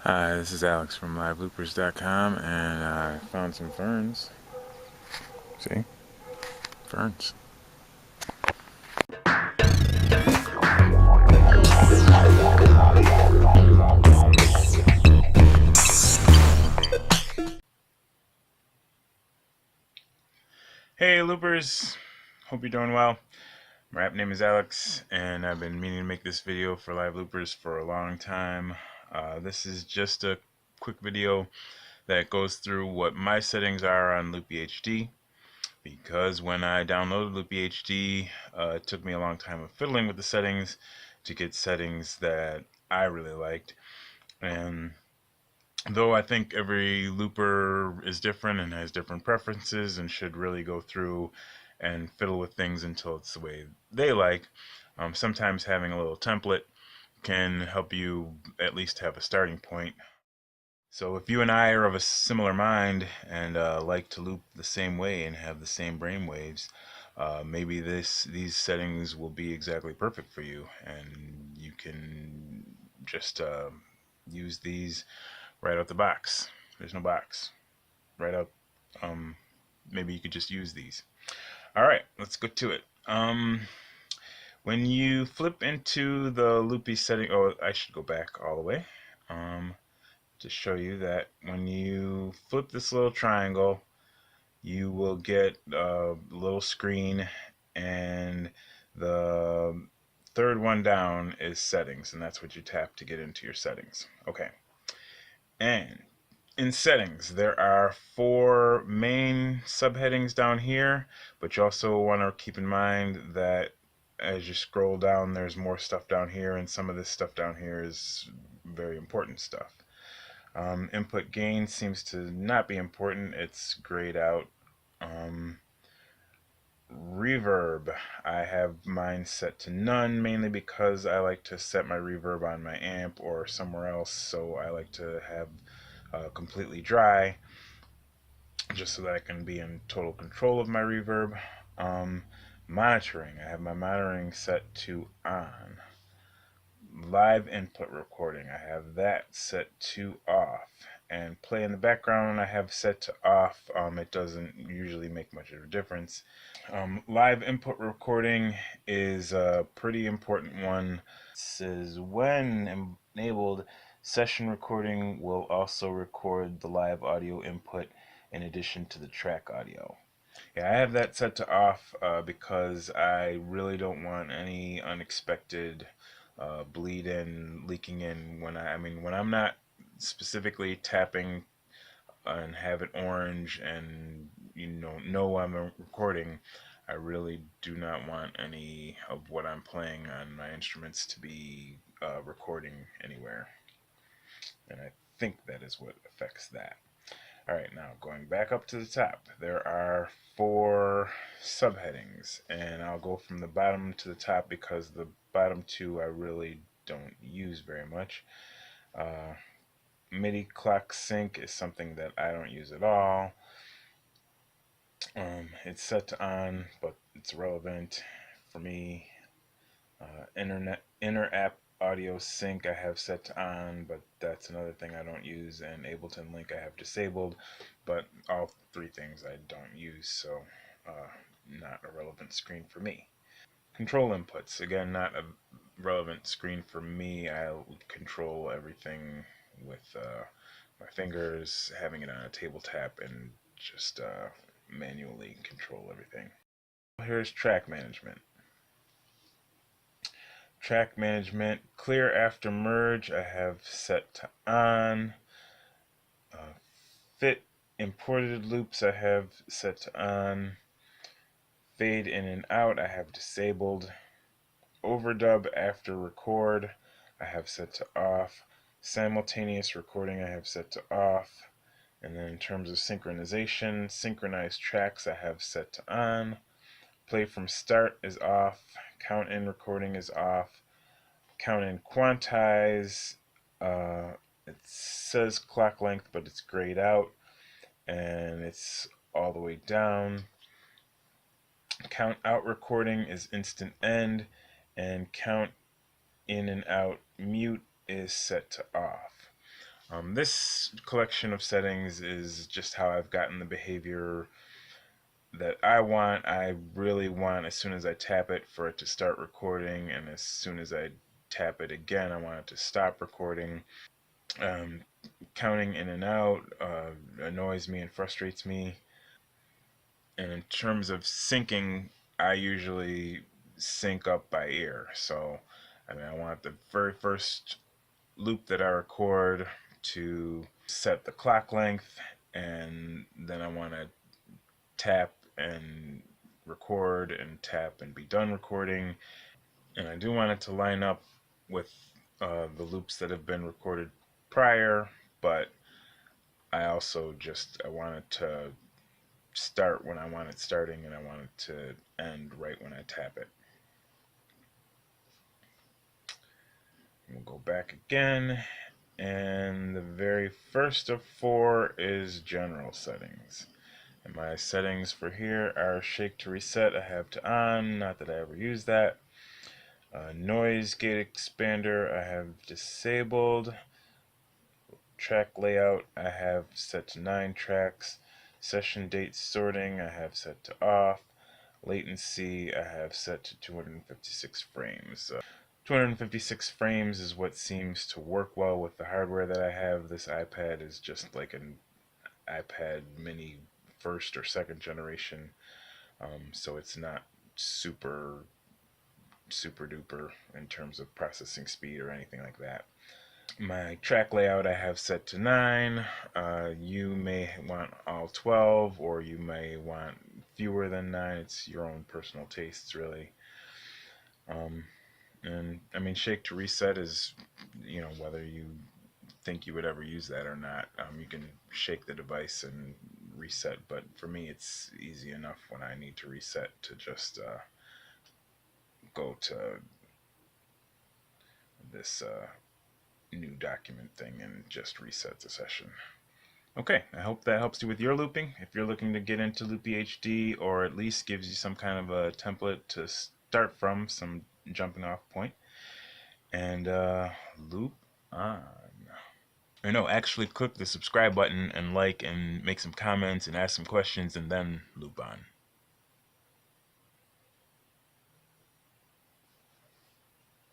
Hi, this is Alex from LiveLoopers.com, and I found some ferns. See? Ferns. Hey, Loopers! Hope you're doing well. My app name is Alex, and I've been meaning to make this video for Live Loopers for a long time. This is just a quick video that goes through what my settings are on LoopyHD. Because when I downloaded LoopyHD, it took me a long time of fiddling with the settings to get settings that I really liked. And though I think every looper is different and has different preferences and should really go through and fiddle with things until it's the way they like, sometimes having a little template can help you at least have a starting point. So if you and I are of a similar mind and like to loop the same way and have the same brain waves, maybe these settings will be exactly perfect for you, and you can just use these right out the box. There's no box. Right out. Maybe you could just use these. All right, let's go to it. When you flip into the loopy setting, oh, I should go back all the way. To show you that when you flip this little triangle, you will get a little screen, and the third one down is settings, and that's what you tap to get into your settings. Okay, and in settings there are 4 main subheadings down here, but you also want to keep in mind that as you scroll down there's more stuff down here, and some of this stuff down here is very important stuff. Input gain seems to not be important. It's grayed out. Reverb, I have mine set to none, mainly because I like to set my reverb on my amp or somewhere else, so I like to have completely dry, just so that I can be in total control of my reverb. Monitoring, I have my monitoring set to on. Live input recording, I have that set to off, and play in the background I have set to off. It doesn't usually make much of a difference. Live input recording is a pretty important one. It says when enabled, session recording will also record the live audio input in addition to the track audio. Yeah, I have that set to off because I really don't want any unexpected bleed in, leaking in when when I'm not specifically tapping and have it orange and know I'm recording. I really do not want any of what I'm playing on my instruments to be recording anywhere, and I think that is what affects that. Alright, now going back up to the top, there are 4 subheadings, and I'll go from the bottom to the top because the bottom 2 I really don't use very much. MIDI clock sync is something that I don't use at all. It's set to on, but it's relevant for me. Inter-app audio sync I have set to on, but that's another thing I don't use. And Ableton Link I have disabled, but all 3 things I don't use, so not a relevant screen for me. Control inputs, again, not a relevant screen for me. I'll control everything with my fingers, having it on a table tap, and just manually control everything. Here's track management. Track management, clear after merge, I have set to on. Fit imported loops, I have set to on. Fade in and out, I have disabled. Overdub after record, I have set to off. Simultaneous recording, I have set to off. And then in terms of synchronization, synchronized tracks, I have set to on. Play from start is off. Count in recording is off. Count in quantize, it says clock length, but it's grayed out, and it's all the way down. Count out recording is instant end, and count in and out mute is set to off. This collection of settings is just how I've gotten the behavior that I want. I really want, as soon as I tap it, for it to start recording, and as soon as I tap it again, I want it to stop recording. Um, Counting in and out annoys me and frustrates me. And in terms of syncing, I usually sync up by ear. So, I want the very first loop that I record to set the clock length, and then I want to tap and record and tap and be done recording. And I do want it to line up with the loops that have been recorded prior, but I want it to start when I want it starting, and I want it to end right when I tap it. We'll go back again, and the very first of four is general settings. And my settings for here are shake to reset, I have to on, not that I ever use that. Noise gate expander, I have disabled. Track layout, I have set to 9 tracks. Session date sorting, I have set to off. Latency, I have set to 256 frames. 256 frames is what seems to work well with the hardware that I have. This iPad is just like an iPad mini first or second generation, so it's not super duper in terms of processing speed or anything like that. My track layout I have set to 9. You may want all 12, or you may want fewer than 9. It's your own personal tastes, really. And I mean, shake to reset is, whether you think you would ever use that or not. You can shake the device and reset, but for me, it's easy enough when I need to reset to just go to this new document thing and just reset the session. Okay, I hope that helps you with your looping. If you're looking to get into LoopyHD, or at least gives you some kind of a template to start from, some jumping off point, and loop on. Or no, actually click the subscribe button and like and make some comments and ask some questions, and then loop on.